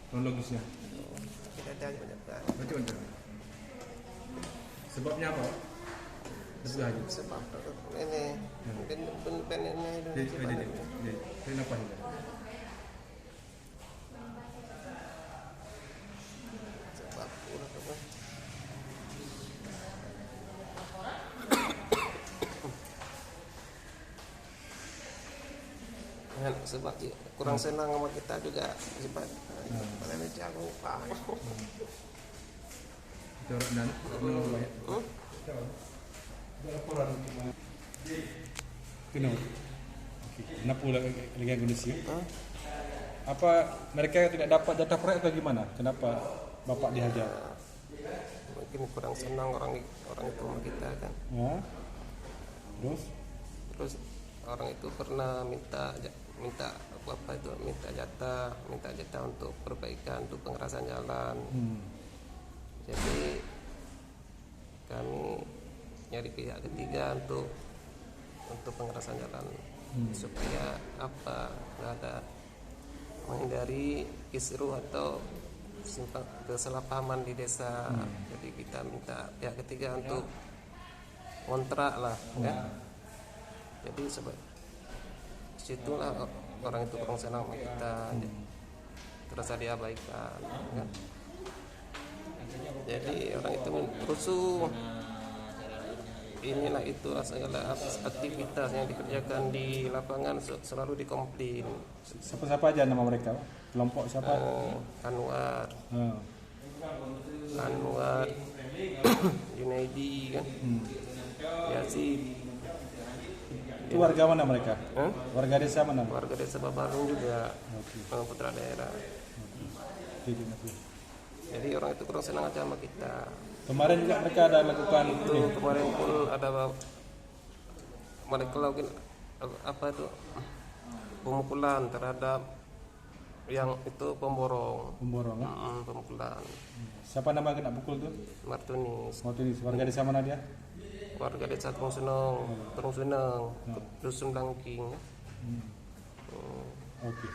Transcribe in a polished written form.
kronologisnya. Tidak ada penjagaan. Betul. Sebabnya apa? Haji. Sebab ini ben ini Kenapa ini? sebab sebab kurang senang sama kita juga sebab pada jago pak. Corak dan laporan kenapa? Kenapa lagi kondisi? Apa mereka tidak dapat jatah proyek atau gimana? Kenapa bapak dihajar? Mungkin kurang senang orang itu sama kita kan. Ya. Terus orang itu pernah minta jatah untuk perbaikan untuk pengerasan jalan. Jadi kami nyari pihak ketiga untuk pengerasan jalan supaya nggak ada menghindari kisruh atau kesalahpahaman di desa. Jadi kita minta pihak ketiga untuk kontrak lah ya. Jadi situlah orang itu kurang senang sama kita, terasa diabaikan kan? Jadi orang itu rusuh, inilah itulah segala aktivitas yang dikerjakan di lapangan selalu dikomplain. Siapa aja nama mereka? Kelompok siapa? Anwar, Junaidi kan, Yasin. Itu warga mana mereka? Warga desa mana? Warga desa Babarung juga, putra daerah. Jadi orang itu kurang senang aja sama kita. Kemarin juga mereka ada lakukan itu kemarin pun ada mereka lakukan pemukulan terhadap yang itu pemborong. Pemukulan. Siapa nama kena pukul tuh? Martunis. Warga desa mana dia? Warga desa Terung Seneng, Dusun Langking. Oke.